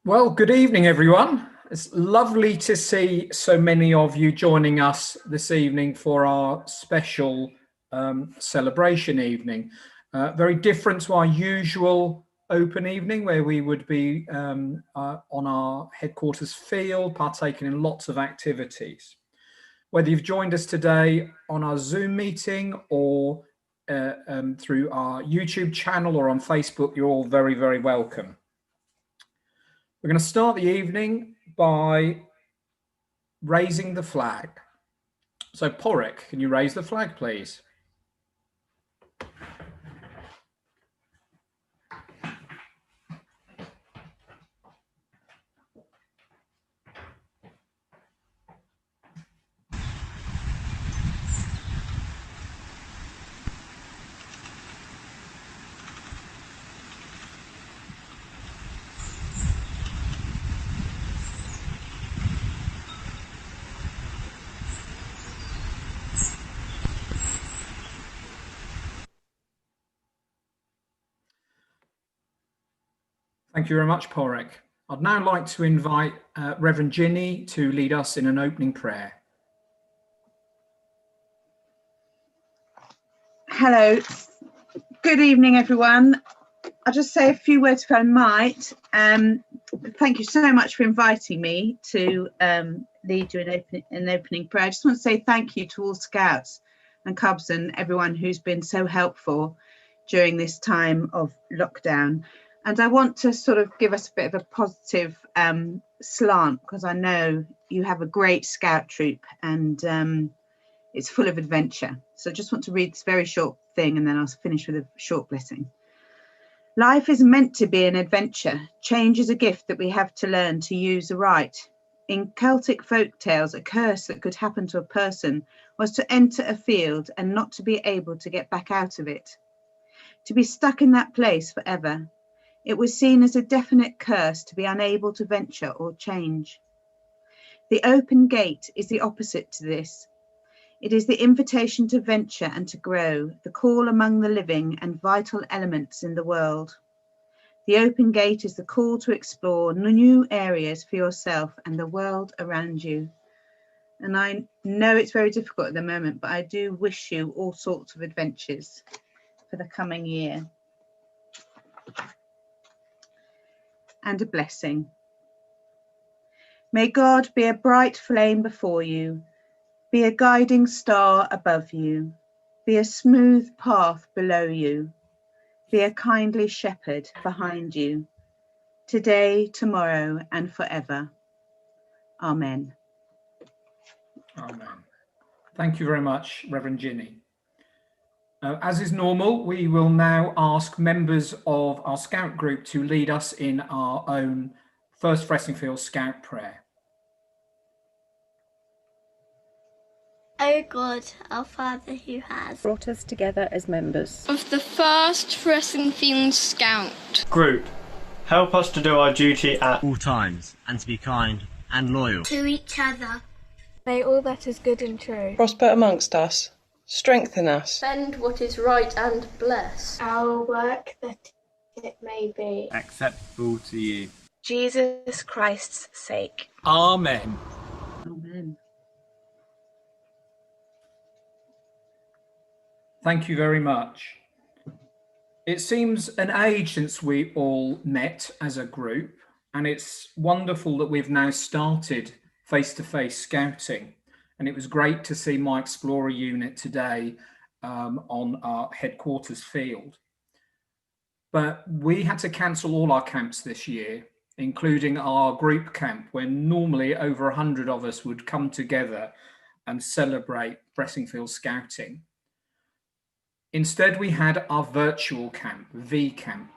Well, good evening, everyone. It's lovely to see so many of you joining us this evening for our special celebration evening. Very different to our usual open evening where we would be on our headquarters field, partaking in lots of activities. Whether you've joined us today on our Zoom meeting or through our YouTube channel or on Facebook, you're all very, very welcome. We're going to start the evening by raising the flag. So, Porrick, can you raise the flag, please? Thank you very much, Porrick. I'd now like to invite Reverend Gini to lead us in an opening prayer. Hello, good evening, everyone. I'll just say a few words if I might. Thank you so much for inviting me to lead you in an opening prayer. I just want to say thank you to all Scouts and Cubs and everyone who's been so helpful during this time of lockdown. And I want to sort of give us a bit of a positive slant, because I know you have a great Scout troop and it's full of adventure. So I just want to read this very short thing and then I'll finish with a short blessing. Life is meant to be an adventure. Change is a gift that we have to learn to use aright. In Celtic folk tales, a curse that could happen to a person was to enter a field and not to be able to get back out of it, to be stuck in that place forever. It was seen as a definite curse to be unable to venture or change. The open gate is the opposite to this. It is the invitation to venture and to grow, the call among the living and vital elements in the world. The open gate is the call to explore new areas for yourself and the world around you. And I know it's very difficult at the moment, but I do wish you all sorts of adventures for the coming year. And a blessing. May God be a bright flame before you, be a guiding star above you, be a smooth path below you, be a kindly shepherd behind you, today, tomorrow, and forever. Amen. Amen. Thank you very much, Reverend Gini. As is normal, we will now ask members of our Scout group to lead us in our own First Fressingfield Scout prayer. O God, our Father who has brought us together as members of the First Fressingfield Scout group, help us to do our duty at all times and to be kind and loyal to each other. May all that is good and true prosper amongst us. Strengthen us. Defend what is right and bless our work, that it may be acceptable to you. Jesus Christ's sake. Amen. Amen. Thank you very much. It seems an age since we all met as a group, and it's wonderful that we've now started face-to-face scouting. And it was great to see my Explorer unit today on our headquarters field. But we had to cancel all our camps this year, including our group camp, where normally over 100 of us would come together and celebrate Fressingfield Scouting. Instead, we had our virtual camp, V Camp.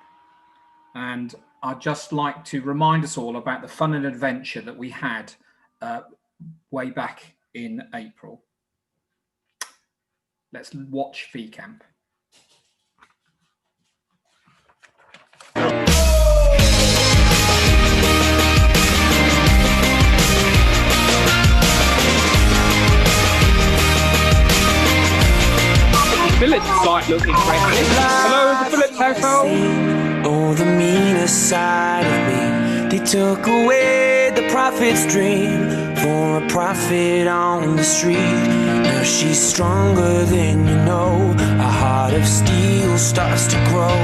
And I'd just like to remind us all about the fun and adventure that we had way back in April. Let's watch V Camp. Village site looking impressive. Hello, the Phillips household. Oh, the meanest side of me. They took away the prophet's dream for a prophet on the street. Now she's stronger than you know. A heart of steel starts to grow.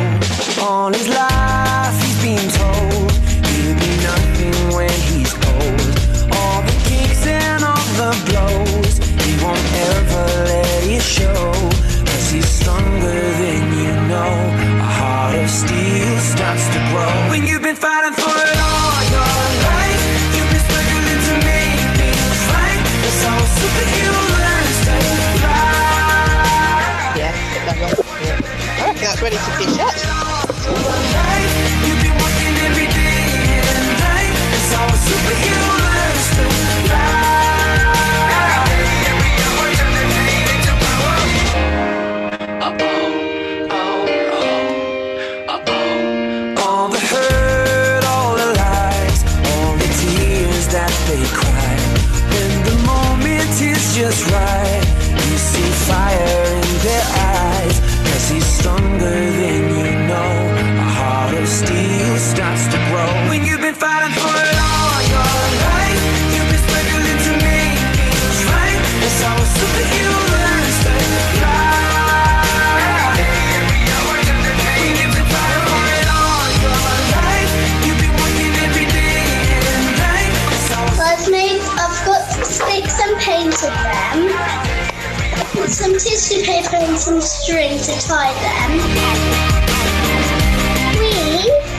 All his life he's been told he'll be nothing when he's old. All the kicks and all the blows, he won't ever let it show. 'Cause he's stronger than you know. A heart of steel starts to grow. When you've been fighting for it all your life, you've been struggling to make things right. It's all superhumans that fly. Yeah, I reckon that's ready to be shut. You've been working every day and night. It's all superhumans that fly. All the hurt, all the lies, all the tears that they cry. When the moment is just right, you see fire in their eyes. 'Cause he's stronger than you know. A heart of steel starts to grow. When you've been fighting for it all your life, you've been struggling to make things right. It's all superhumans that fly. Bridesmaids, I've got sticks and painted them. Put some tissue paper and some string to tie them.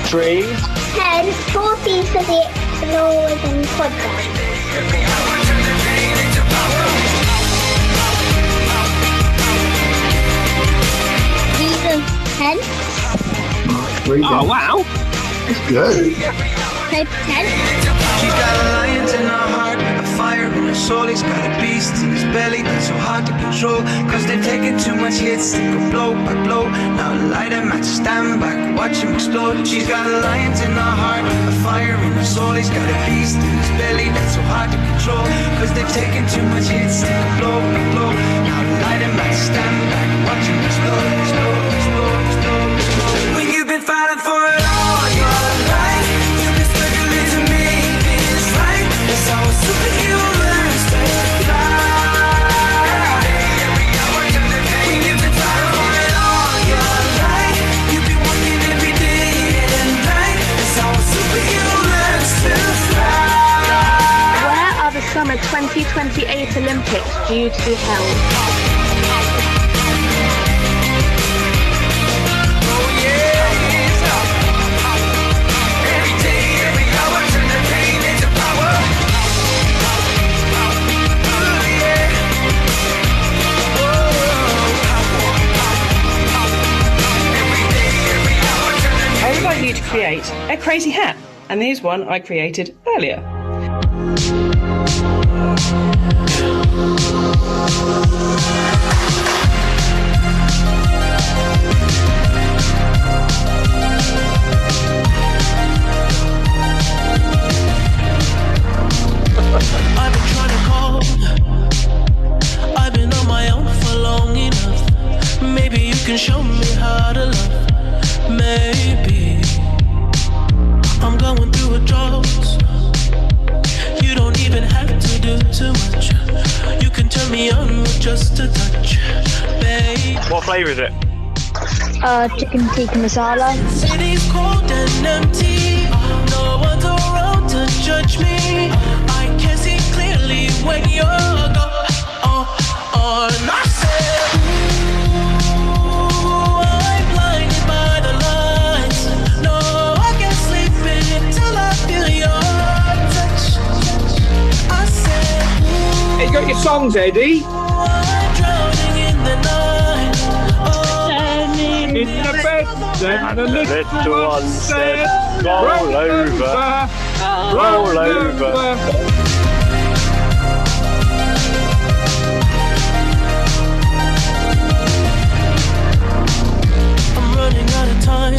3, 10, 4 pieces of the explorers and quadrants. These are 10. Oh, wow. It's good. Paper 10. She's got a lion in her heart, a fire in her soul. He's got a beast in his belly that's so hard to control. 'Cause they've taken too much hits, they go blow by blow. Now light him at stand back, watch him explode. She's got a lion in her heart, a fire in her soul. He's got a beast in his belly that's so hard to control. 'Cause they've taken too much hits, they go blow by blow. Now light him at stand back, watch him explode, explode, explode, explode, explode. When you've been fighting for it all your life, you've been struggling to make things right. It's all superhumans that fly. When you've been fighting for it all your life, you've been working every day and night. It's all superhumans that fly. Where are the summer 2028 Olympics due to be held? I would like you to create a crazy hat, and here's one I created earlier. I've been trying to call. I've been on my own for long enough. Maybe you can show me how to love. Maybe I'm going through a drought. You don't even have to do too much. You can turn me on with just a touch, babe. What flavour is it? Chicken tikka masala. City's cold and empty. No one's around to judge me. I can see clearly when you're gone. And I said, ooh, I'm blinded by the lights. No, I can't sleep until I feel your touch. I said, ooh, Hey, you got your songs, Eddie? I'm drowning in the night. In the bed, then the little one said, roll over, roll over. I'm running out of time,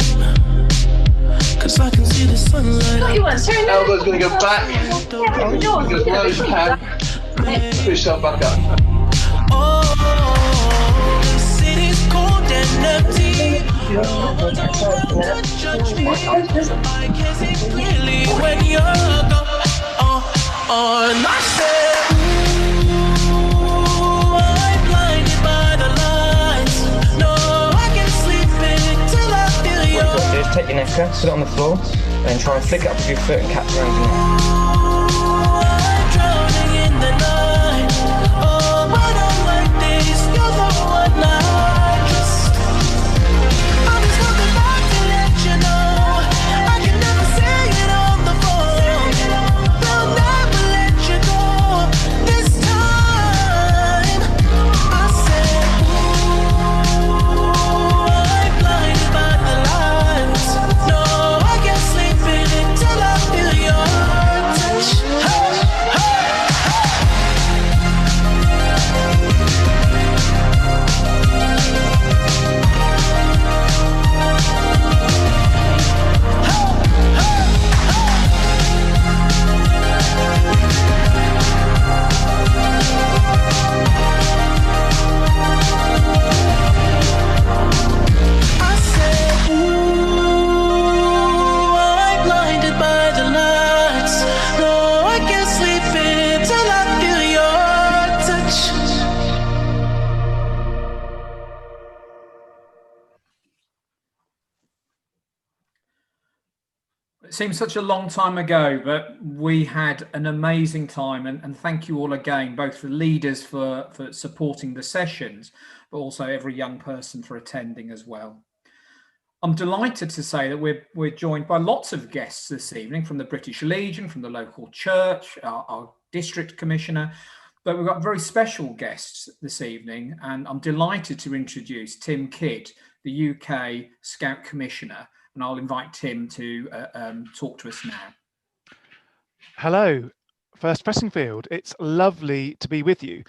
'cause I can see the sunlight. Elbow's going to go back. As low as you can. Push yourself back up. Oh, the city's cold and empty. I can see clearly when you're gone. And I said, ooh, I'm blinded by the lights. No, I can sleep until I feel your. What you've got to do is take your necker, put it on the floor, and then try and flick it up with your foot and catch around your neck. I'm drowning in the night. Oh, but I'm like this. You're the one I trust. I'm just coming back to let you know. I can never say it on the phone. They'll never let you go. This time, I said, ooh, I'm blinded by the lights. No, I can't sleep in it till I feel your touch. Hey, hey, I said, ooh, I'm blinded by the lights. No, I can't sleep until I feel your touch. It seems such a long time ago, but we had an amazing time, and thank you all again, both the leaders for supporting the sessions, but also every young person for attending as well. I'm delighted to say that we're joined by lots of guests this evening from the British Legion, from the local church, our district commissioner, but we've got very special guests this evening, and I'm delighted to introduce Tim Kidd, the UK Scout Commissioner, and I'll invite Tim to talk to us now. Hello, First Fressingfield. It's lovely to be with you.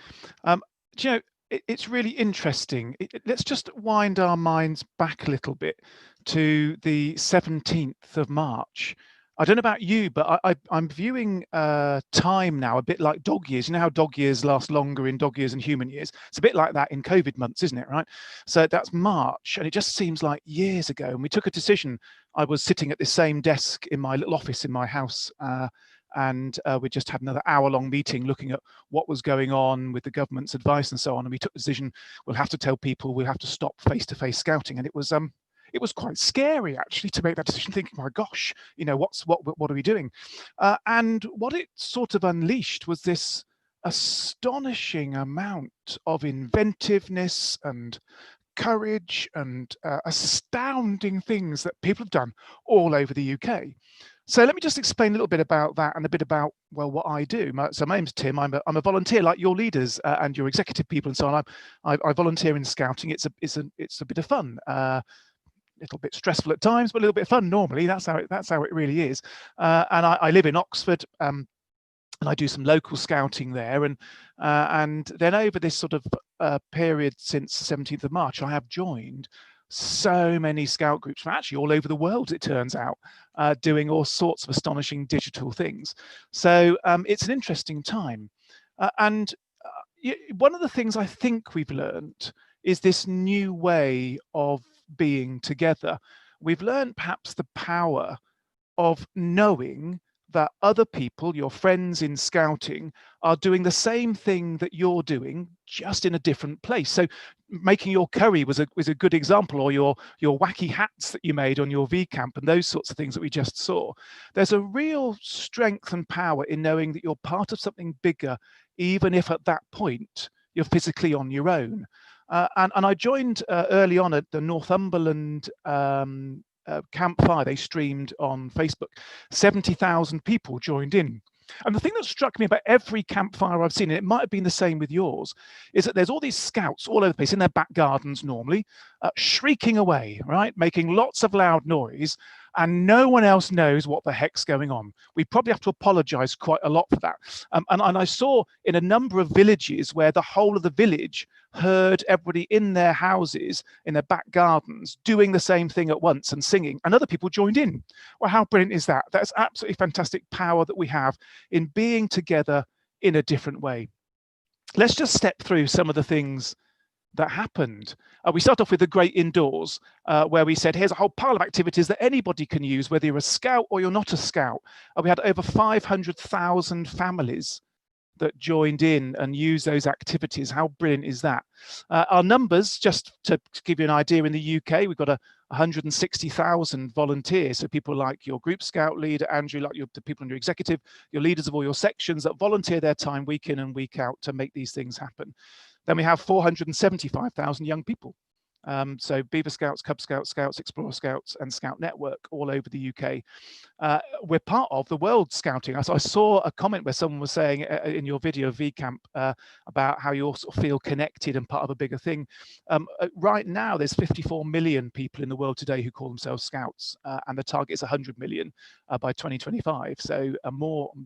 Do you know, it's really interesting. Let's just wind our minds back a little bit to the 17th of March. I don't know about you, but I'm viewing time now a bit like dog years. You know how dog years last longer in dog years than human years? It's a bit like that in COVID months, isn't it, right? So that's March, and it just seems like years ago. And we took a decision. I was sitting at the same desk in my little office in my house, and we just had another hour-long meeting looking at what was going on with the government's advice and so on. And we took the decision, we'll have to tell people we'll have to stop face-to-face scouting. And it was quite scary actually to make that decision, thinking, my gosh, you know, what are we doing? And what it sort of unleashed was this astonishing amount of inventiveness and courage and astounding things that people have done all over the UK. So let me just explain a little bit about that and a bit about, well, what I do. So my name's Tim. I'm a volunteer like your leaders and your executive people and so on. I volunteer in scouting. It's a bit of fun. Little bit stressful at times, but a little bit fun normally. That's how it really is. And I live in Oxford, and I do some local scouting there. And then over this sort of period since the 17th of March, I have joined so many scout groups from actually all over the world, it turns out, doing all sorts of astonishing digital things. So it's an interesting time. And one of the things I think we've learned is this new way of being together. We've learned perhaps the power of knowing that other people, your friends in scouting, are doing the same thing that you're doing, just in a different place. So making your curry was a good example, or your wacky hats that you made on your V camp and those sorts of things that we just saw. There's a real strength and power in knowing that you're part of something bigger, even if at that point you're physically on your own. And I joined early on at the Northumberland campfire. They streamed on Facebook. 70,000 people joined in. And the thing that struck me about every campfire I've seen, and it might have been the same with yours, is that there's all these scouts all over the place in their back gardens normally, shrieking away, right? Making lots of loud noise, and no one else knows what the heck's going on. We probably have to apologize quite a lot for that. And I saw in a number of villages where the whole of the village heard everybody in their houses, in their back gardens, doing the same thing at once and singing, and other people joined in. Well, how brilliant is that? That's absolutely fantastic power that we have in being together in a different way. Let's just step through some of the things that happened. We start off with the Great Indoors, where we said, here's a whole pile of activities that anybody can use, whether you're a scout or you're not a scout. We had over 500,000 families that joined in and used those activities. How brilliant is that? Our numbers, just to give you an idea, in the UK, we've got 160,000 volunteers. So people like your group scout leader, Andrew, like the people in your executive, your leaders of all your sections that volunteer their time week in and week out to make these things happen. Then we have 475,000 young people. So Beaver Scouts, Cub Scouts, Scouts, Explorer Scouts and Scout Network all over the UK. We're part of the World Scouting. I saw a comment where someone was saying in your video, VCamp, about how you also feel connected and part of a bigger thing. Right now, there's 54 million people in the world today who call themselves Scouts, and the target is 100 million by 2025. So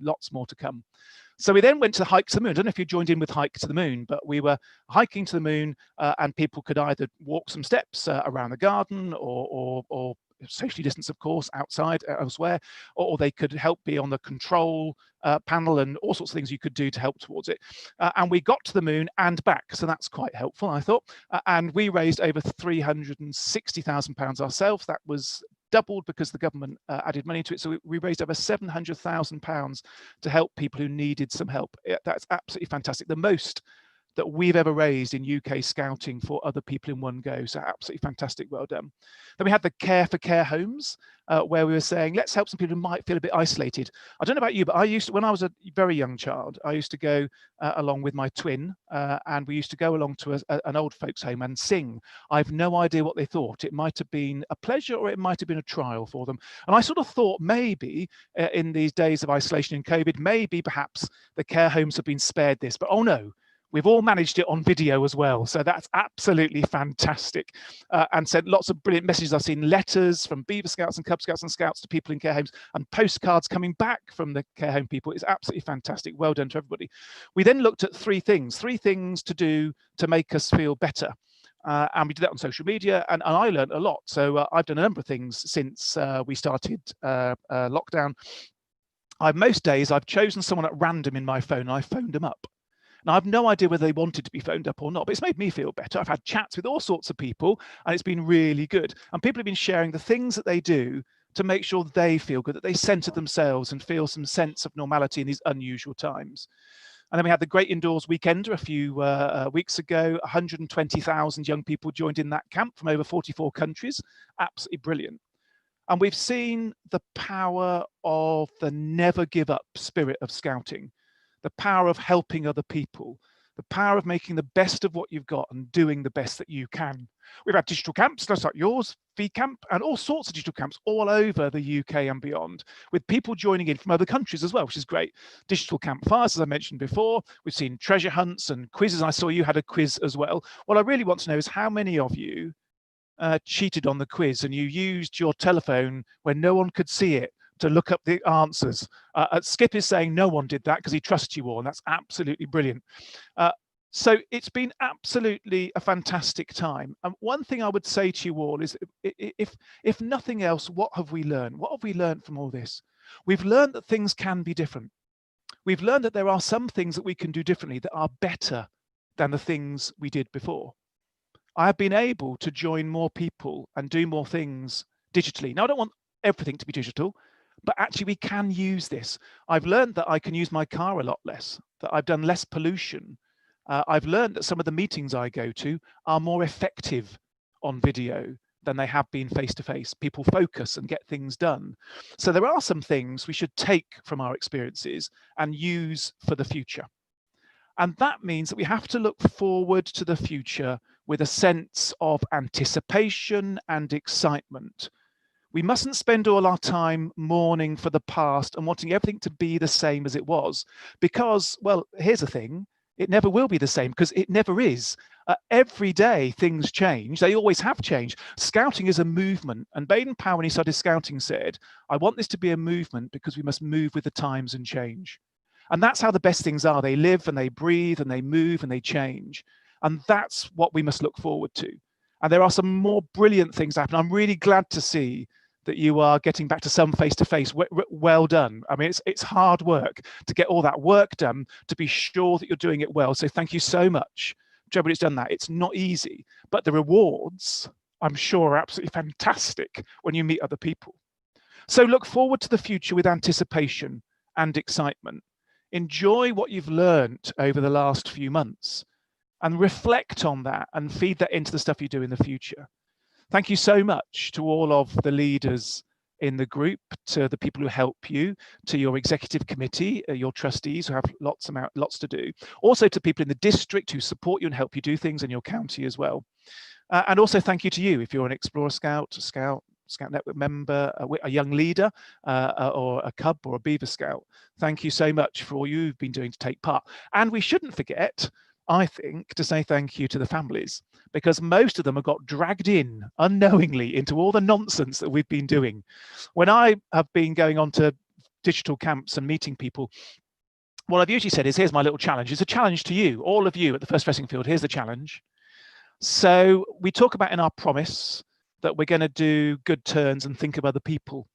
lots more to come. So we then went to the Hike to the Moon. I don't know if you joined in with Hike to the Moon, but we were hiking to the moon, and people could either walk some steps around the garden or socially distance, of course, outside elsewhere, or they could help be on the control panel and all sorts of things you could do to help towards it. And we got to the moon and back, so that's quite helpful, I thought. And we raised over £360,000 ourselves. That was doubled because the government added money to it. So we raised over £700,000 to help people who needed some help. That's absolutely fantastic. The most that we've ever raised in UK scouting for other people in one go. So absolutely fantastic, well done. Then we had the Care for Care homes, where we were saying, let's help some people who might feel a bit isolated. I don't know about you, but I used to, when I was a very young child, I used to go along with my twin, and we used to go along to an old folks home and sing. I've no idea what they thought. It might have been a pleasure or it might have been a trial for them. And I sort of thought maybe in these days of isolation and COVID, maybe perhaps the care homes have been spared this, but oh no. We've all managed it on video as well. So that's absolutely fantastic, and sent lots of brilliant messages. I've seen letters from Beaver Scouts and Cub Scouts and Scouts to people in care homes and postcards coming back from the care home people. It's absolutely fantastic. Well done to everybody. We then looked at three things to do to make us feel better. And we did that on social media, and I learned a lot. So I've done a number of things since we started lockdown. Most days I've chosen someone at random in my phone and I phoned them up. Now, I've no idea whether they wanted to be phoned up or not, but it's made me feel better. I've had chats with all sorts of people, and it's been really good. And people have been sharing the things that they do to make sure they feel good, that they center themselves and feel some sense of normality in these unusual times. And then we had the Great Indoors Weekender a few weeks ago. 120,000 young people joined in that camp from over 44 countries. Absolutely brilliant. And we've seen the power of the never give up spirit of scouting. The power of helping other people, the power of making the best of what you've got and doing the best that you can. We've had digital camps, just like yours, VCamp, and all sorts of digital camps all over the UK and beyond, with people joining in from other countries as well, which is great. Digital campfires, as I mentioned before. We've seen treasure hunts and quizzes. I saw you had a quiz as well. What I really want to know is how many of you cheated on the quiz and you used your telephone when no one could see it to look up the answers. Skip is saying no one did that because he trusts you all, and that's absolutely brilliant. So it's been absolutely a fantastic time. And one thing I would say to you all is, if nothing else, what have we learned? What have we learned from all this? We've learned that things can be different. We've learned that there are some things that we can do differently that are better than the things we did before. I have been able to join more people and do more things digitally. Now, I don't want everything to be digital, but actually we can use this. I've learned that I can use my car a lot less, that I've done less pollution. I've learned that some of the meetings I go to are more effective on video than they have been face-to-face. People focus and get things done. So there are some things we should take from our experiences and use for the future. And that means that we have to look forward to the future with a sense of anticipation and excitement. We mustn't spend all our time mourning for the past and wanting everything to be the same as it was, because, well, here's the thing, it never will be the same, because it never is. Every day things change. They always have changed. Scouting is a movement, and Baden-Powell, when he started scouting, said, I want this to be a movement because we must move with the times and change. And that's how the best things are. They live and they breathe and they move and they change. And that's what we must look forward to. And there are some more brilliant things happen. I'm really glad to see that you are getting back to some face-to-face. Well done. I mean, it's hard work to get all that work done, to be sure that you're doing it well. So thank you so much everybody's done that. It's not easy, but the rewards, I'm sure, are absolutely fantastic when you meet other people. So look forward to the future with anticipation and excitement. Enjoy what you've learned over the last few months and reflect on that and feed that into the stuff you do in the future. Thank you so much to all of the leaders in the group, to the people who help you, to your executive committee, your trustees who have lots to do, also to people in the district who support you and help you do things in your county as well. And also thank you to you if you're an Explorer Scout, Scout Network member, a young leader, or a Cub or a Beaver Scout. Thank you so much for all you've been doing to take part. And we shouldn't forget, I think, to say thank you to the families, because most of them have got dragged in unknowingly into all the nonsense that we've been doing. When I have been going on to digital camps and meeting people, what I've usually said is, here's my little challenge. It's a challenge to you, all of you at the First Fressingfield. Here's the challenge. So we talk about in our promise that we're going to do good turns and think of other people.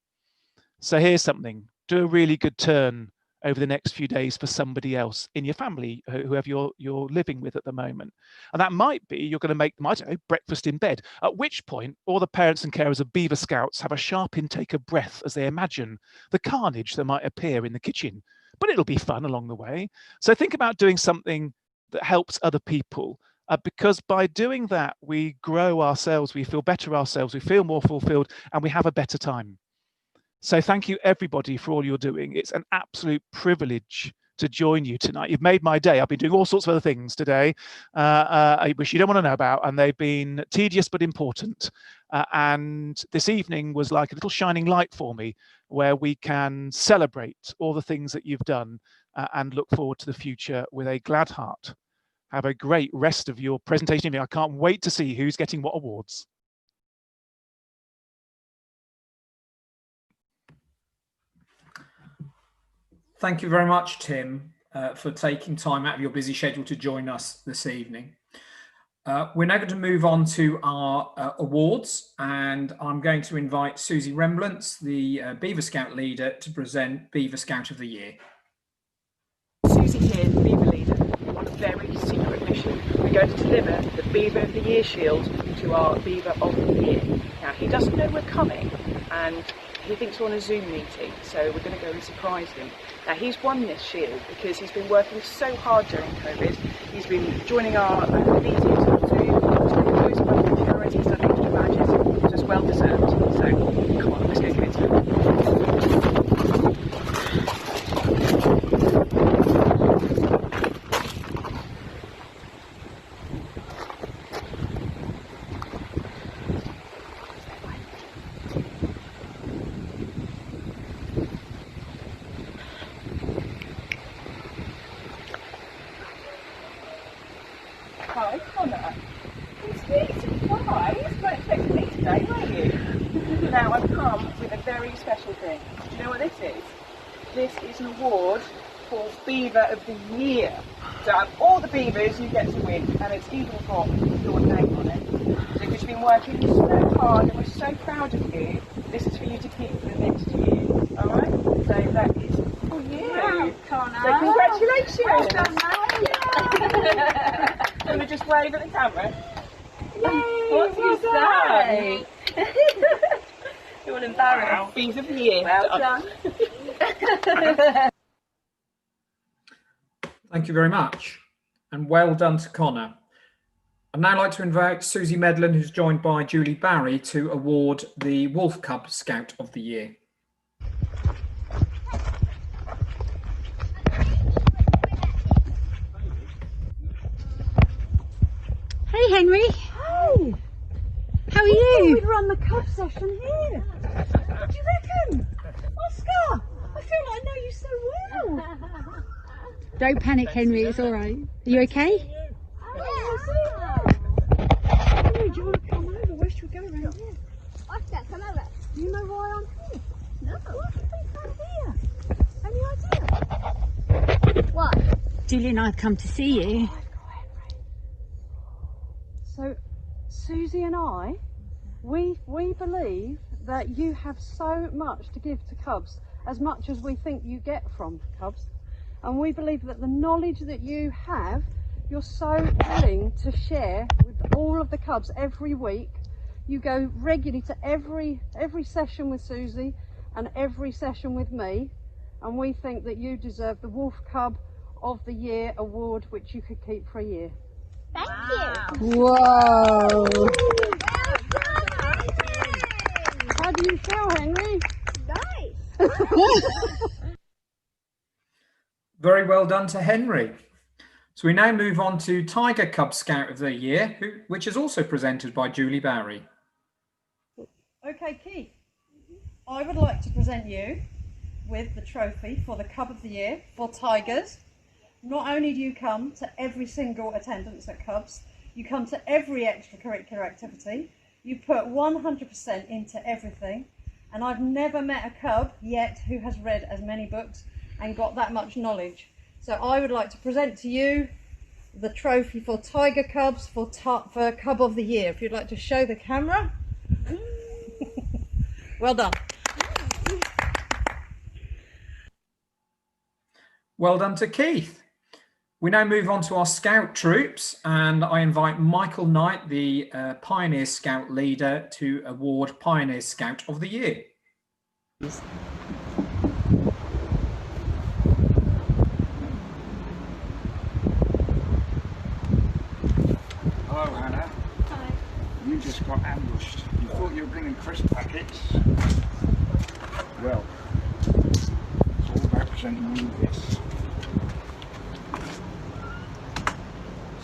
So here's something. Do a really good turn over the next few days for somebody else in your family, whoever you're living with at the moment. And that might be you're going to make them, I don't know, breakfast in bed, at which point all the parents and carers of Beaver Scouts have a sharp intake of breath as they imagine the carnage that might appear in the kitchen. But it'll be fun along the way. So think about doing something that helps other people, because by doing that, we grow ourselves, we feel better ourselves, we feel more fulfilled, and we have a better time. So thank you, everybody, for all you're doing. It's an absolute privilege to join you tonight. You've made my day. I've been doing all sorts of other things today, which you don't want to know about, and they've been tedious but important. And this evening was like a little shining light for me, where we can celebrate all the things that you've done and look forward to the future with a glad heart. Have a great rest of your presentation evening. I can't wait to see who's getting what awards. Thank you very much, Tim, for taking time out of your busy schedule to join us this evening. We're now going to move on to our awards, and I'm going to invite Susie Remblance, the Beaver Scout leader, to present Beaver Scout of the Year. Susie here, the Beaver leader, on a very secret mission. We're going to deliver the Beaver of the Year shield to our Beaver of the Year. Now, he doesn't know we're coming, and he thinks we're on a Zoom meeting, so we're going to go and surprise him. Now, he's won this shield because he's been working so hard during COVID. He's been joining our meetings on Zoom, he's done extra badges, so it's well deserved. So, come on, let's go give it to him. Hi, Connor. It's really surprise. You weren't expecting me today, were you? Now, I've come with a very special thing. Do you know what this is? This is an award for Beaver of the Year. So out of all the beavers, you get to win, and it's even got your name on it. So because you've been working so hard, and we're so proud of you, this is for you to keep for the next year. All right? So that is for you. Wow, Connor. So congratulations. Well done, mate. I'm going to just wave at the camera. Yay! What do you say? You want to embarrass? Wow. Beaver of the Year. Well done. Thank you very much, and well done to Connor. I'd now like to invite Susie Medlin, who's joined by Julie Barry, to award the Wolf Cub Scout of the Year. Hey Henry. Hey. How are you? We'd run the cub session here. What do you reckon? Oscar, I feel like I know you so well. Don't panic, Henry, it's all right. Are you okay? Yeah. Henry, do you want to come over? Where should we go around here? Oscar, come over. Do you know why I'm here? No. What do you think I'm here? Any idea? What? Julie and I have come to see you. So, Susie and I, we believe that you have so much to give to cubs, as much as we think you get from cubs. And we believe that the knowledge that you have You're so willing to share with all of the cubs every week. You go regularly to every session with Susie and every session with me, and we think that you deserve the Wolf Cub of the Year award, which you could keep for a year. Thank you. Whoa! How do you feel, Henry? Nice. Very well done to Henry. So we now move on to Tiger Cub Scout of the Year, which is also presented by Julie Barry. Okay, Keith, I would like to present you with the trophy for the Cub of the Year for Tigers. Not only do you come to every single attendance at Cubs, you come to every extracurricular activity, you put 100% into everything, and I've never met a Cub yet who has read as many books and got that much knowledge. So I would like to present to you the trophy for Tiger Cubs for Cub of the Year. If you'd like to show the camera. Well done. Well done to Keith. We now move on to our Scout troops, and I invite Michael Knight, the Pioneer Scout leader, to award Pioneer Scout of the Year. Hello, Hannah. Hi. You just got ambushed. You thought you were bringing crisp packets. Well, it's all about presenting you this.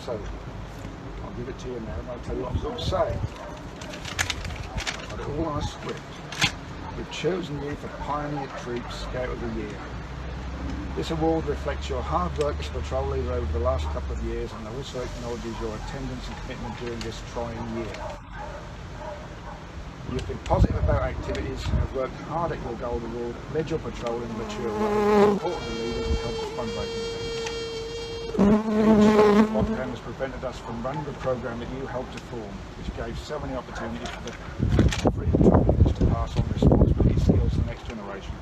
So, I'll give it to you now and I'll tell you what I'm going to say. I've got it all on a script. We've chosen you for Pioneer Troop Scout of the Year. This award reflects your hard work as patrol leader over the last couple of years and also acknowledges your attendance and commitment during this trying year. You've been positive about activities, have worked hard at your gold award, led your patrol in a mature way, supported the leaders and helped with fundraising events. Lockdown has prevented us from running the program that you helped to form, which gave so many opportunities for the freedom leaders to pass on responsibility skills to the next generation.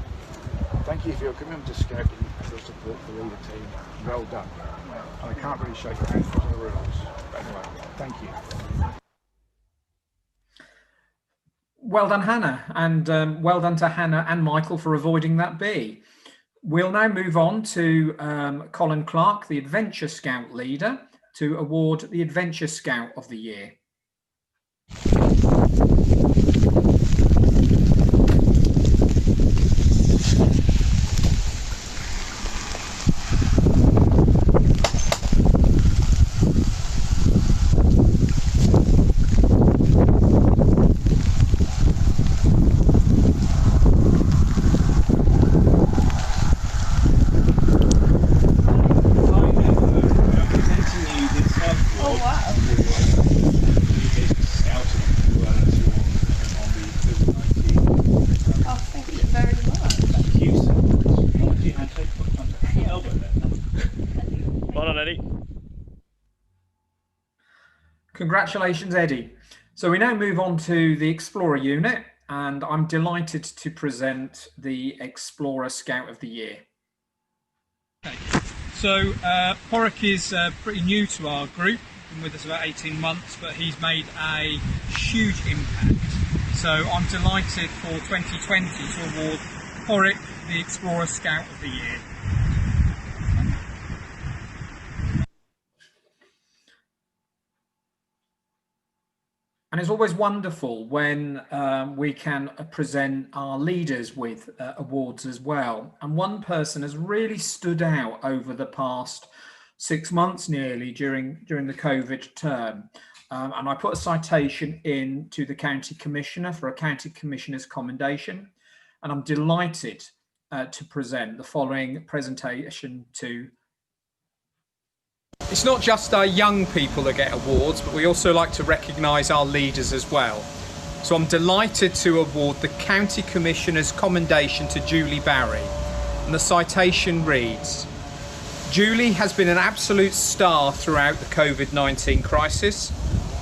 Thank you for your commitment to Scouting and your support for the leader team. Well done. And I can't really shake your hands because of the rules. But anyway, thank you. Well done, Hannah, and well done to Hannah and Michael for avoiding that bee. We'll now move on to Colin Clark, the Adventure Scout leader, to award the Adventure Scout of the Year. Congratulations, Eddie. So we now move on to the Explorer unit, and I'm delighted to present the Explorer Scout of the Year. Okay. So Porrick is pretty new to our group, been with us about 18 months, but he's made a huge impact. So I'm delighted for 2020 to award Porrick the Explorer Scout of the Year. And it's always wonderful when we can present our leaders with awards as well. And one person has really stood out over the past 6 months nearly during the COVID term. And I put a citation in to the County Commissioner for a County Commissioner's Commendation. And I'm delighted to present the following presentation to. It's not just our young people that get awards, but we also like to recognise our leaders as well. So I'm delighted to award the County Commissioner's Commendation to Julie Barry. And the citation reads, Julie has been an absolute star throughout the COVID-19 crisis,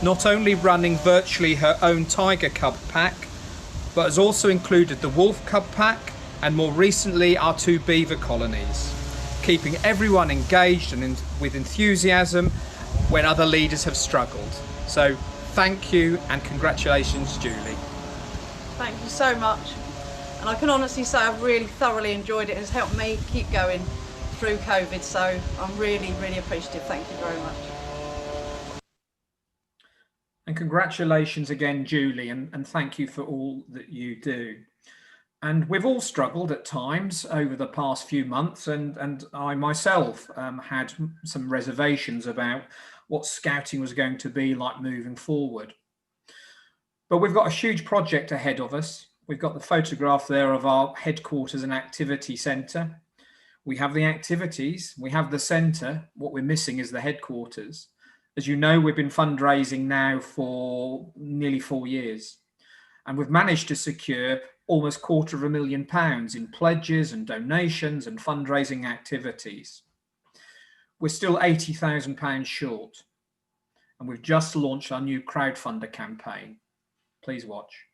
not only running virtually her own Tiger Cub pack, but has also included the Wolf Cub pack and more recently our 2 Beaver colonies, keeping everyone engaged and with enthusiasm when other leaders have struggled. So thank you and congratulations, Julie. Thank you so much. And I can honestly say I've really thoroughly enjoyed it. It's helped me keep going through COVID. So I'm really, really appreciative. Thank you very much. And congratulations again, Julie, and thank you for all that you do. And we've all struggled at times over the past few months, and I myself had some reservations about what scouting was going to be like moving forward. But we've got a huge project ahead of us. We've got the photograph there of our headquarters and activity centre. We have the activities, we have the centre. What we're missing is the headquarters. As you know, we've been fundraising now for nearly 4 years, and we've managed to secure almost £250,000 in pledges and donations and fundraising activities. We're still £80,000 short, and we've just launched our new CrowdFunder campaign. Please watch.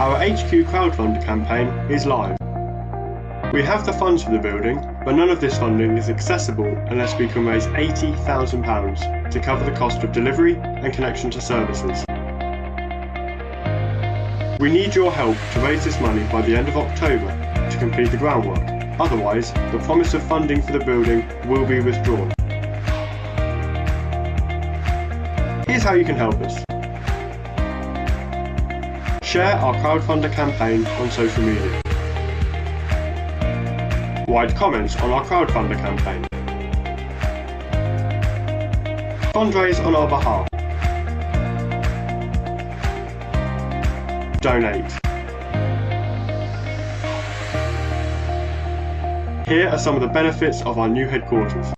Our HQ CrowdFunder campaign is live. We have the funds for the building, but none of this funding is accessible unless we can raise £80,000 to cover the cost of delivery and connection to services. We need your help to raise this money by the end of October to complete the groundwork. Otherwise, the promise of funding for the building will be withdrawn. Here's how you can help us. Share our CrowdFunder campaign on social media. Write comments on our CrowdFunder campaign. Fundraise on our behalf. Donate. Here are some of the benefits of our new headquarters.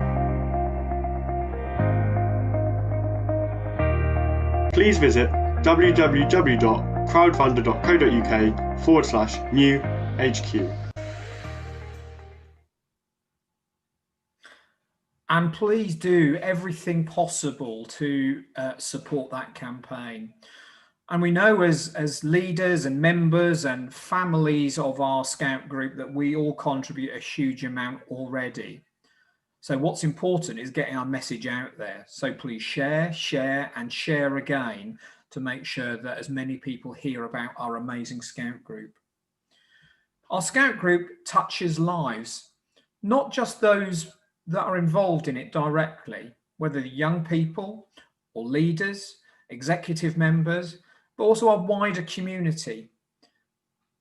Please visit www.crowdfunder.co.uk/new-HQ. And please do everything possible to support that campaign. And we know as leaders and members and families of our Scout group that we all contribute a huge amount already. So what's important is getting our message out there. So please share, share, and share again to make sure that as many people hear about our amazing Scout group. Our Scout group touches lives, not just those that are involved in it directly, whether young people or leaders, executive members, but also our wider community.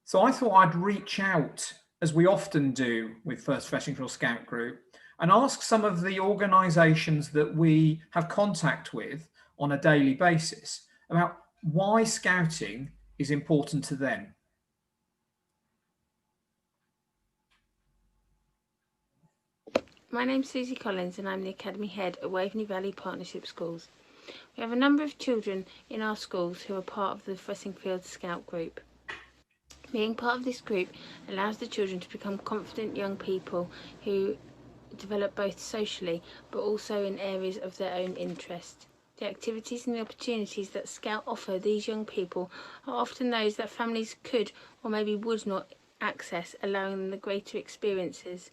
So I thought I'd reach out, as we often do with First Fressingfield Scout Group, and ask some of the organisations that we have contact with on a daily basis about why scouting is important to them. My name's Susie Collins and I'm the Academy Head at Waveney Valley Partnership Schools. We have a number of children in our schools who are part of the Fressingfield Scout Group. Being part of this group allows the children to become confident young people who develop both socially but also in areas of their own interest. The activities and the opportunities that Scout offer these young people are often those that families could or maybe would not access, allowing them the greater experiences.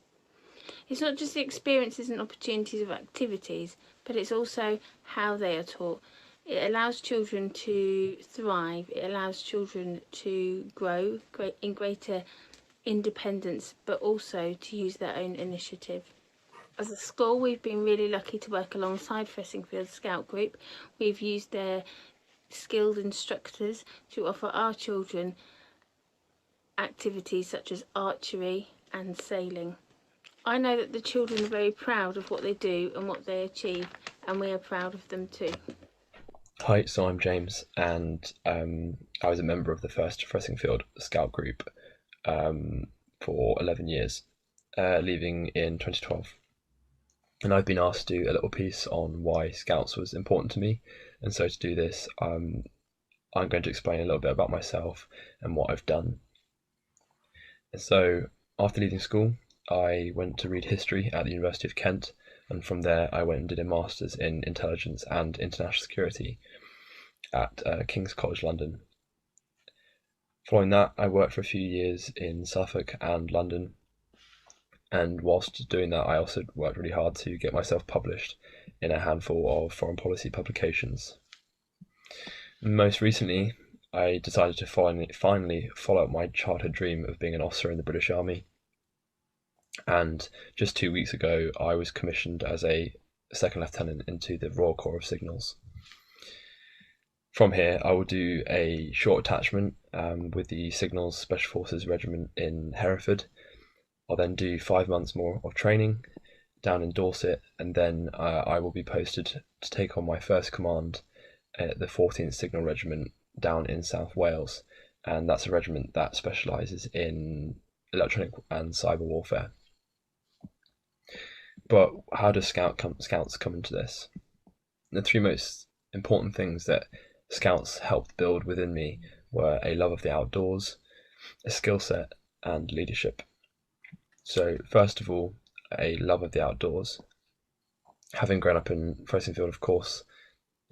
It's not just the experiences and opportunities of activities, but it's also how they are taught. It allows children to thrive, it allows children to grow in greater independence, but also to use their own initiative. As a school, we've been really lucky to work alongside Fressingfield Scout Group. We've used their skilled instructors to offer our children activities such as archery and sailing. I know that the children are very proud of what they do and what they achieve, and we are proud of them too. Hi, so I'm James, and I was a member of the first Fressingfield Scout Group for 11 years, leaving in 2012. And I've been asked to do a little piece on why Scouts was important to me, and so to do this, I'm going to explain a little bit about myself and what I've done. And so, after leaving school, I went to read history at the University of Kent, and from there I went and did a Masters in Intelligence and International Security at King's College London. Following that, I worked for a few years in Suffolk and London, And whilst doing that, I also worked really hard to get myself published in a handful of foreign policy publications. Most recently, I decided to finally follow up my childhood dream of being an officer in the British Army. And just 2 weeks ago, I was commissioned as a second lieutenant into the Royal Corps of Signals. From here, I will do a short attachment with the Signals Special Forces Regiment in Hereford. I'll then do 5 months more of training down in Dorset, and then I will be posted to take on my first command at the 14th Signal Regiment down in South Wales, and that's a regiment that specialises in electronic and cyber warfare. But how does Scouts come into this? The three most important things that Scouts helped build within me were a love of the outdoors, a skill set, and leadership. So first of all, a love of the outdoors. Having grown up in Fressingfield, of course,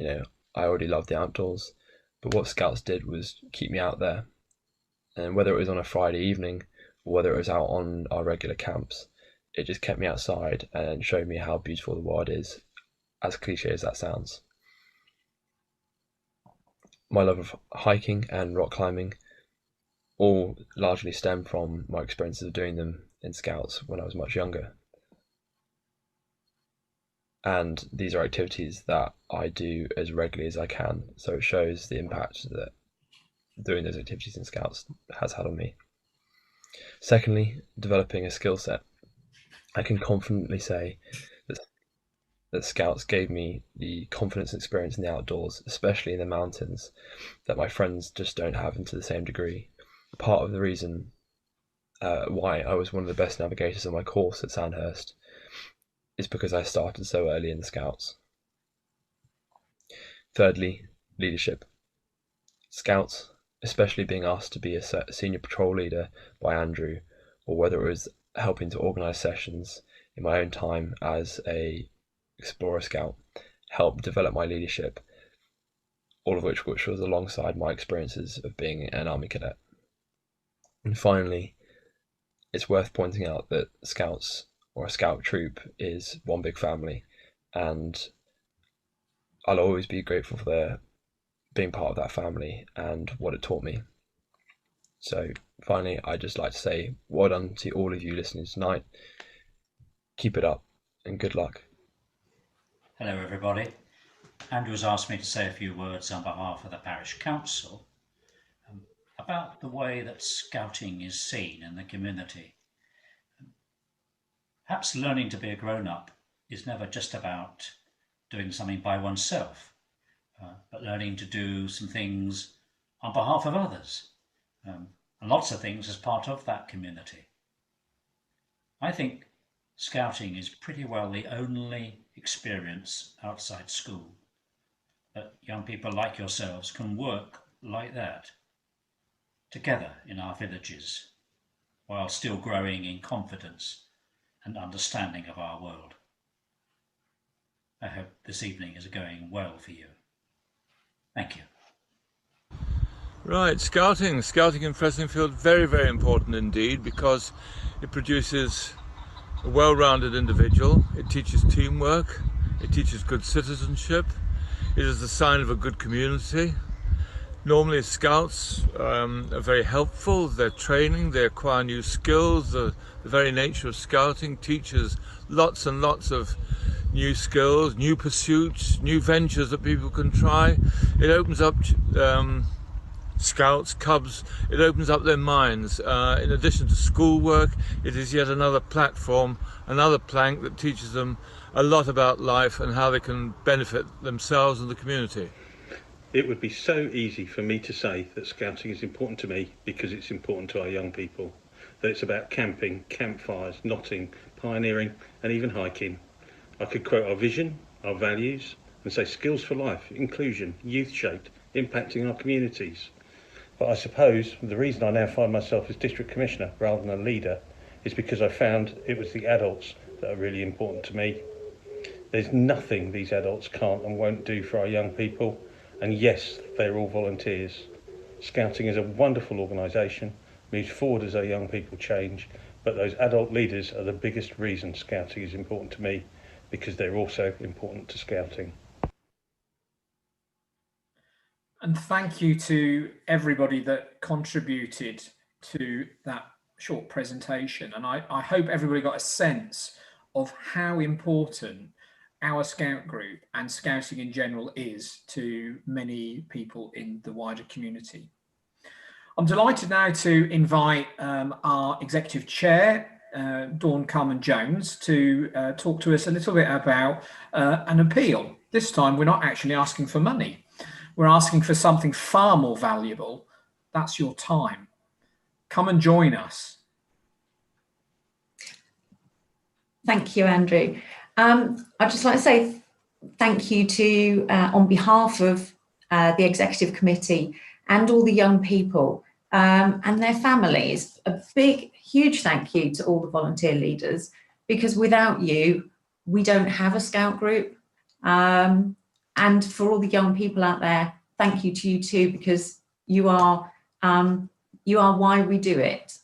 I already loved the outdoors, but what Scouts did was keep me out there. And whether it was on a Friday evening or whether it was out on our regular camps, it just kept me outside and showed me how beautiful the world is, as cliche as that sounds. My love of hiking and rock climbing all largely stem from my experiences of doing them in Scouts when I was much younger. And these are activities that I do as regularly as I can, so it shows the impact that doing those activities in Scouts has had on me. Secondly, developing a skill set. I can confidently say that Scouts gave me the confidence and experience in the outdoors, especially in the mountains, that my friends just don't have to the same degree. Part of the reason why I was one of the best navigators on my course at Sandhurst is because I started so early in the Scouts. Thirdly, leadership. Scouts, especially being asked to be a senior patrol leader by Andrew, or whether it was helping to organise sessions in my own time as a Explorer Scout, helped develop my leadership, all of which was alongside my experiences of being an Army cadet. And finally, it's worth pointing out that Scouts, or a Scout troop, is one big family, and I'll always be grateful for being part of that family and what it taught me. So finally, I'd just like to say well done to all of you listening tonight. Keep it up and good luck. Hello everybody. Andrew's asked me to say a few words on behalf of the Parish Council about the way that Scouting is seen in the community. Perhaps learning to be a grown-up is never just about doing something by oneself, but learning to do some things on behalf of others, and lots of things as part of that community. I think Scouting is pretty well the only experience outside school that young people like yourselves can work like that, together in our villages, while still growing in confidence and understanding of our world. I hope this evening is going well for you. Thank you. Right, Scouting in Fressingfield, very, very important indeed, because it produces a well-rounded individual, it teaches teamwork, it teaches good citizenship, it is a sign of a good community. Normally Scouts are very helpful, they're training, they acquire new skills, the very nature of Scouting teaches lots and lots of new skills, new pursuits, new ventures that people can try. It opens up Scouts, Cubs, it opens up their minds. In addition to schoolwork, it is yet another platform, another plank that teaches them a lot about life and how they can benefit themselves and the community. It would be so easy for me to say that Scouting is important to me because it's important to our young people, that it's about camping, campfires, knotting, pioneering and even hiking. I could quote our vision, our values and say skills for life, inclusion, youth-shaped, impacting our communities. But I suppose the reason I now find myself as District Commissioner rather than a leader is because I found it was the adults that are really important to me. There's nothing these adults can't and won't do for our young people, and yes, they're all volunteers. Scouting is a wonderful organisation, moves forward as our young people change, But those adult leaders are the biggest reason Scouting is important to me, because they're also important to Scouting. And thank you to everybody that contributed to that short presentation. And I hope everybody got a sense of how important our Scout group and Scouting in general is to many people in the wider community. I'm delighted now to invite our Executive Chair, Dawn Carman-Jones, to talk to us a little bit about an appeal. This time we're not actually asking for money. We're asking for something far more valuable. That's your time. Come and join us. Thank you, Andrew. I'd just like to say thank you to, on behalf of the Executive Committee and all the young people and their families, a big, huge thank you to all the volunteer leaders, because without you, we don't have a Scout group. And for all the young people out there, thank you to you too, because you are why we do it.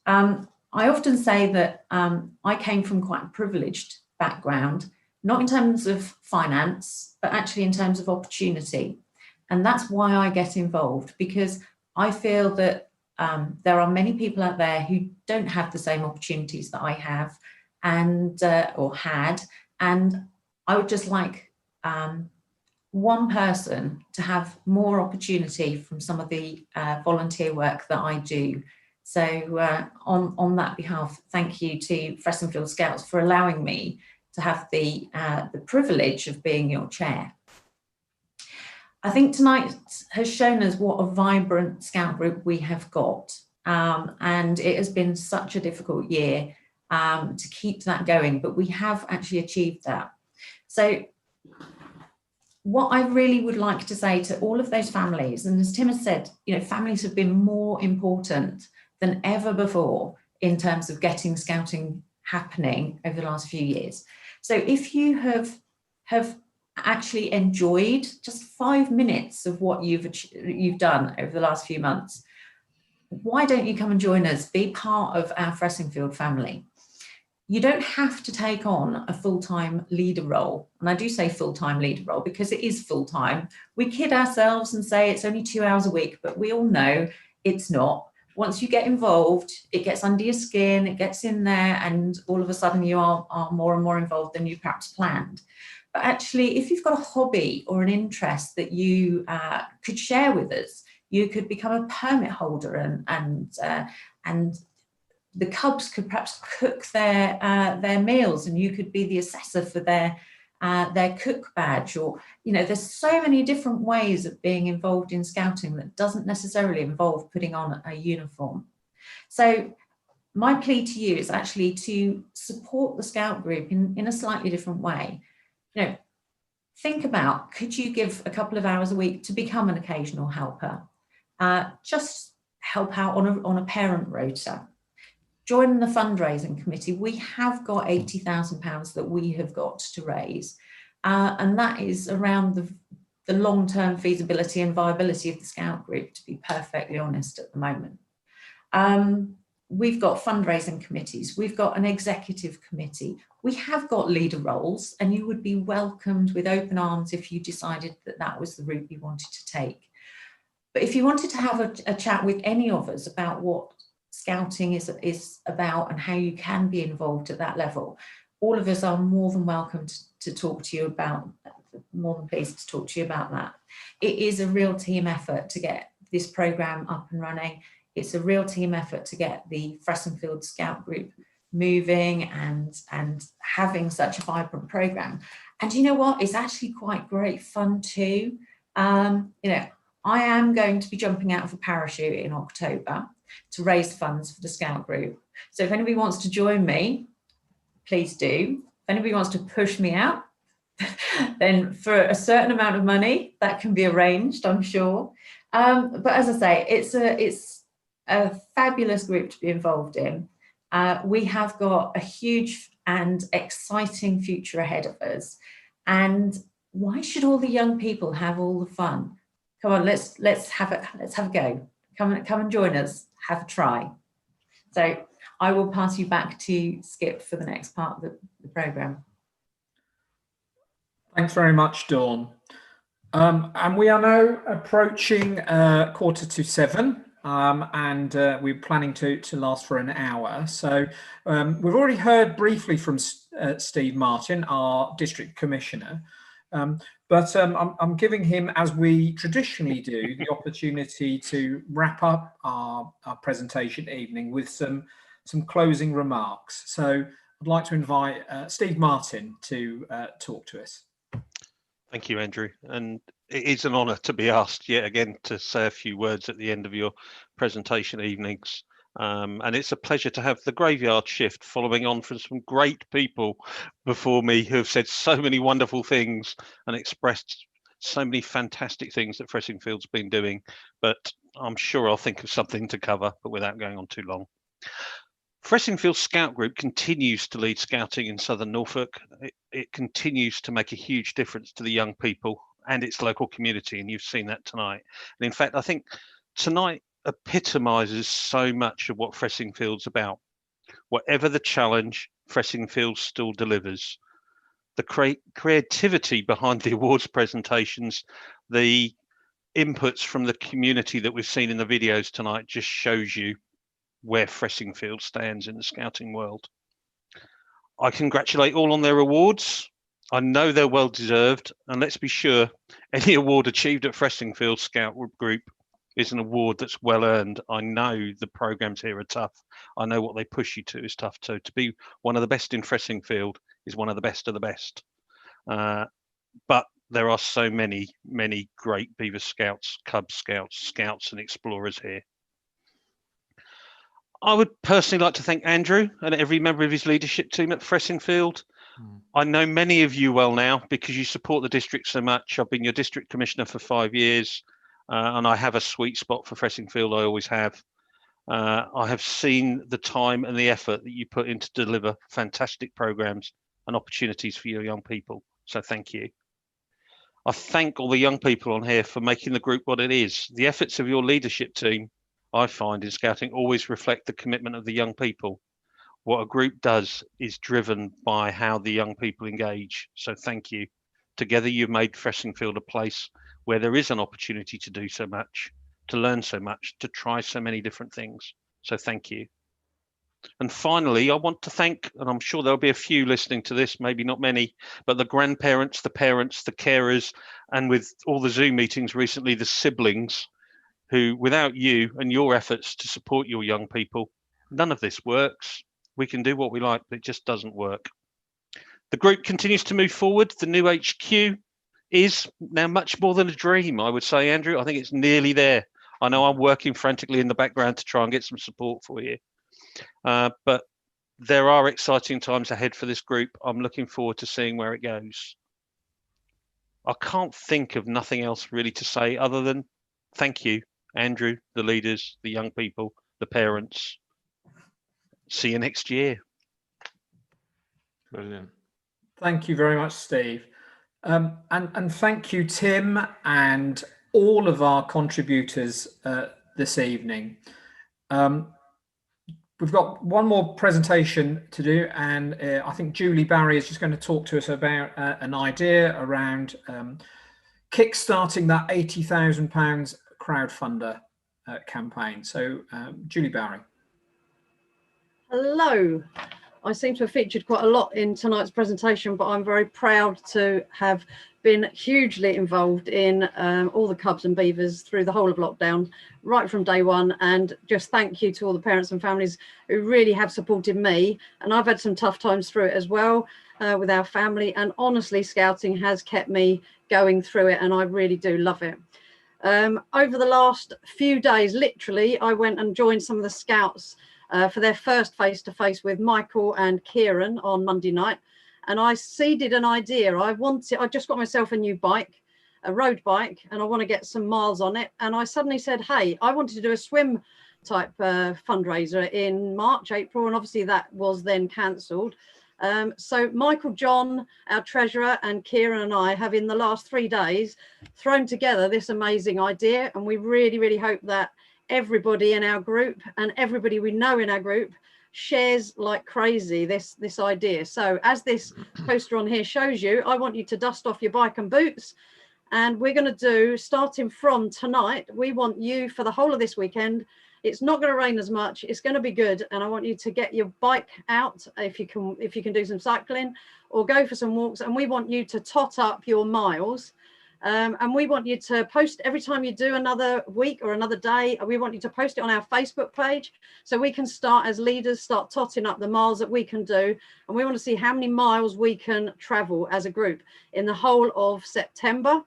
I often say that I came from quite a privileged background, not in terms of finance, but actually in terms of opportunity. And that's why I get involved, because I feel that there are many people out there who don't have the same opportunities that I have and or had. And I would just like one person to have more opportunity from some of the volunteer work that I do. So on that behalf, thank you to Fressingfield Scouts for allowing me to have the privilege of being your chair. I think tonight has shown us what a vibrant Scout group we have got. And it has been such a difficult year to keep that going, but we have actually achieved that. So what I really would like to say to all of those families, and as Tim has said, you know, families have been more important than ever before in terms of getting Scouting happening over the last few years. So if you have actually enjoyed just 5 minutes of what you've done over the last few months, why don't you come and join us, be part of our Fressingfield family? You don't have to take on a full-time leader role. And I do say full-time leader role because it is full-time. We kid ourselves and say it's only 2 hours a week, but we all know it's not. Once you get involved, it gets under your skin, it gets in there, and all of a sudden you are more and more involved than you perhaps planned. But actually, if you've got a hobby or an interest that you could share with us, you could become a permit holder and the Cubs could perhaps cook their meals, and you could be the assessor for their cook badge. Or, you know, there's so many different ways of being involved in Scouting that doesn't necessarily involve putting on a uniform. So my plea to you is actually to support the Scout group in a slightly different way. You know, think about, could you give a couple of hours a week to become an occasional helper? Just help out on a parent rota. Join the fundraising committee. We have got £80,000 that we have got to raise. And that is around the long-term feasibility and viability of the Scout group, to be perfectly honest at the moment. We've got fundraising committees. We've got an executive committee. We have got leader roles, and you would be welcomed with open arms if you decided that that was the route you wanted to take. But if you wanted to have a chat with any of us about what Scouting is about and how you can be involved at that level, all of us are more than welcome to talk to you about, more than pleased to talk to you about that. It is a real team effort to get this programme up and running. It's a real team effort to get the Fressingfield Scout group moving and having such a vibrant programme. And you know what? It's actually quite great fun too. You know, I am going to be jumping out of a parachute in October to raise funds for the Scout group. So if anybody wants to join me, please do. If anybody wants to push me out, then for a certain amount of money, that can be arranged, I'm sure. But as I say, it's a fabulous group to be involved in. We have got a huge and exciting future ahead of us. And why should all the young people have all the fun? Come on, let's have a go. Come and join us. Have a try. So I will pass you back to Skip for the next part of the programme. Thanks very much, Dawn. And we are now approaching 7:15, and we're planning to last for an hour. So we've already heard briefly from Steve Martin, our District Commissioner, but I'm giving him, as we traditionally do, the opportunity to wrap up our presentation evening with some closing remarks. So I'd like to invite Steve Martin to talk to us. Thank you, Andrew. And it is an honour to be asked yet again to say a few words at the end of your presentation evenings. And it's a pleasure to have the graveyard shift following on from some great people before me who have said so many wonderful things and expressed so many fantastic things that Fressingfield's been doing. But I'm sure I'll think of something to cover, but without going on too long. Fressingfield Scout Group continues to lead scouting in southern Norfolk. It continues to make a huge difference to the young people and its local community, and you've seen that tonight. And in fact, I think tonight epitomises so much of what Fressingfield's about. Whatever the challenge, Fressingfield still delivers. The creativity behind the awards presentations, the inputs from the community that we've seen in the videos tonight just shows you where Fressingfield stands in the scouting world. I congratulate all on their awards. I know they're well deserved, and let's be sure any award achieved at Fressingfield Scout Group is an award that's well earned. I know the programs here are tough. I know what they push you to is tough too. To be one of the best in Fressingfield is one of the best. But there are so many great Beaver Scouts, Cub Scouts, Scouts and Explorers here. I would personally like to thank Andrew and every member of his leadership team at Fressingfield. I know many of you well now because you support the district so much. I've been your district commissioner for 5 years, and I have a sweet spot for Fressingfield. I always have. I have seen the time and the effort that you put in to deliver fantastic programs and opportunities for your young people. So thank you. I thank all the young people on here for making the group what it is. The efforts of your leadership team, I find in scouting, always reflect the commitment of the young people. What a group does is driven by how the young people engage. So thank you. Together you've made Fressingfield a place where there is an opportunity to do so much, to learn so much, to try so many different things. So thank you. And finally, I want to thank, and I'm sure there'll be a few listening to this, maybe not many, but the grandparents, the parents, the carers, and with all the Zoom meetings recently, the siblings, who, without you and your efforts to support your young people, none of this works. We can do what we like, but it just doesn't work. The group continues to move forward. The new HQ is now much more than a dream, I would say, Andrew. I think it's nearly there. I know I'm working frantically in the background to try and get some support for you. But there are exciting times ahead for this group. I'm looking forward to seeing where it goes. I can't think of nothing else really to say other than thank you, Andrew, the leaders, the young people, the parents. See you next year. Brilliant. Thank you very much, Steve. And thank you, Tim, and all of our contributors this evening. We've got one more presentation to do, and I think Julie Barry is just going to talk to us about an idea around kickstarting that £80,000 crowdfunder campaign. So, Julie Barry. Hello. I seem to have featured quite a lot in tonight's presentation, but I'm very proud to have been hugely involved in all the Cubs and Beavers through the whole of lockdown, right from day one. And just thank you to all the parents and families who really have supported me. And I've had some tough times through it as well with our family. And honestly, scouting has kept me going through it, and I really do love it. Over the last few days, literally, I went and joined some of the scouts for their first face-to-face with Michael and Kieran on Monday night. And I seeded an idea. I just got myself a new bike, a road bike, and I want to get some miles on it. And I suddenly said, hey, I wanted to do a swim type fundraiser in March, April, and obviously that was then cancelled. So Michael, John, our treasurer, and Kieran and I have in the last 3 days thrown together this amazing idea. And we really, really hope that everybody in our group and everybody we know in our group shares like crazy this idea. So as this poster on here shows you, I want you to dust off your bike and boots, and we're going to do, starting from tonight, we want you for the whole of this weekend. It's not going to rain as much, it's going to be good, and I want you to get your bike out if you can do some cycling or go for some walks, and we want you to tot up your miles. And we want you to post every time you do another week or another day. We want you to post it on our Facebook page, so we can start as leaders, start totting up the miles that we can do. And we want to see how many miles we can travel as a group in the whole of September.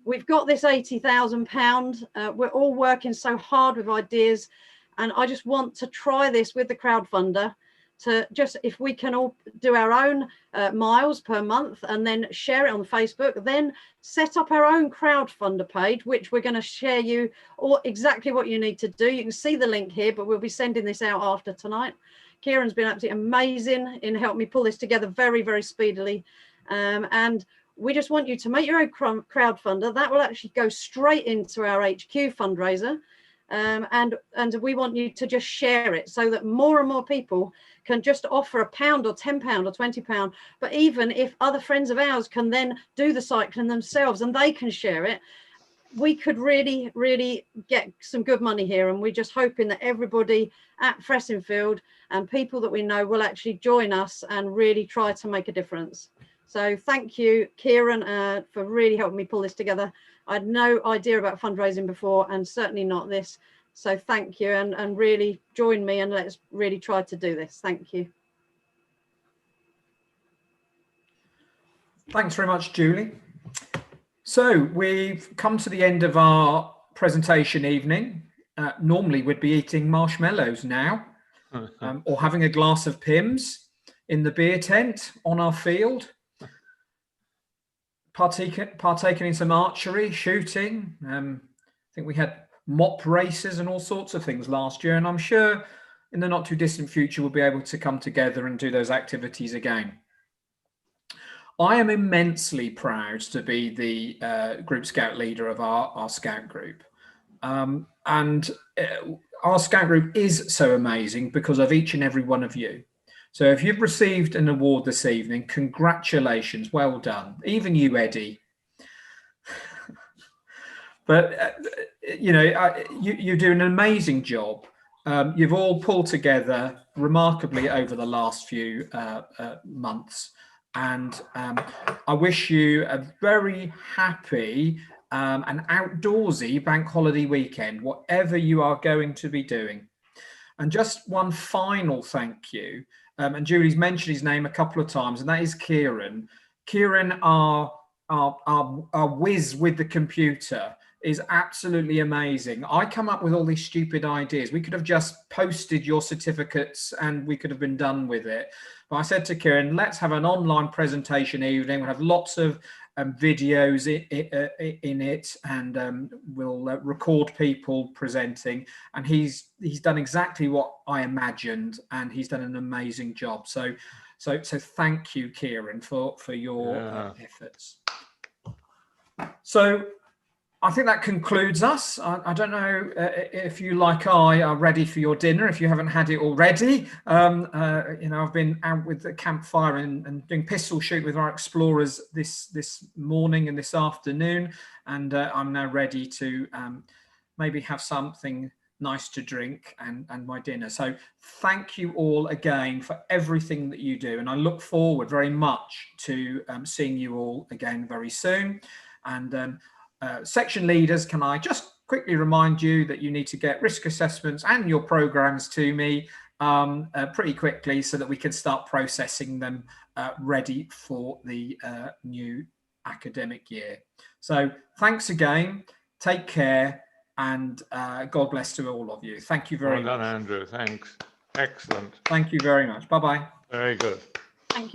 We've got this £80,000. We're all working so hard with ideas, and I just want to try this with the crowdfunder to just, if we can all do our own miles per month and then share it on Facebook, then set up our own crowdfunder page, which we're going to share you all exactly what you need to do. You can see the link here, but we'll be sending this out after tonight. Kieran's been absolutely amazing in helping me pull this together very, very speedily. And we just want you to make your own crowdfunder. That will actually go straight into our HQ fundraiser. And we want you to just share it so that more and more people can just offer £1 or £10 or £20. But even if other friends of ours can then do the cycling themselves and they can share it, we could really, really get some good money here. And we're just hoping that everybody at Fressingfield and people that we know will actually join us and really try to make a difference. So thank you, Kieran, for really helping me pull this together. I had no idea about fundraising before, and certainly not this. So thank you, and really join me, and let's really try to do this. Thank you. Thanks very much, Julie. So we've come to the end of our presentation evening. Normally we'd be eating marshmallows now, or having a glass of Pimm's in the beer tent on our field. Partaking in some archery, shooting. I think we had mop races and all sorts of things last year, and I'm sure in the not too distant future we'll be able to come together and do those activities again. I am immensely proud to be the group scout leader of our scout group, and our scout group is so amazing because of each and every one of you. So if you've received an award this evening, congratulations, well done. Even you, Eddie. But, you know, you do an amazing job. You've all pulled together remarkably over the last few months. And I wish you a very happy and outdoorsy bank holiday weekend, whatever you are going to be doing. And just one final thank you. And Julie's mentioned his name a couple of times, and that is Kieran. Kieran, our whiz with the computer, is absolutely amazing. I come up with all these stupid ideas. We could have just posted your certificates and we could have been done with it. But I said to Kieran, let's have an online presentation evening. We'll have lots of videos in it, and we'll record people presenting. And he's done exactly what I imagined, and he's done an amazing job. So thank you, Kieran, for your efforts. So I think that concludes us. I don't know if you, like I, are ready for your dinner, if you haven't had it already. You know, I've been out with the campfire and doing pistol shoot with our explorers this morning and this afternoon, and I'm now ready to maybe have something nice to drink and my dinner. So thank you all again for everything that you do, and I look forward very much to seeing you all again very soon. And section leaders, can I just quickly remind you that you need to get risk assessments and your programs to me pretty quickly so that we can start processing them ready for the new academic year. So thanks again, take care, and God bless to all of you. Thank you very much. Well done, Andrew. Thanks. Excellent. Thank you very much. Bye-bye. Very good. Thank you.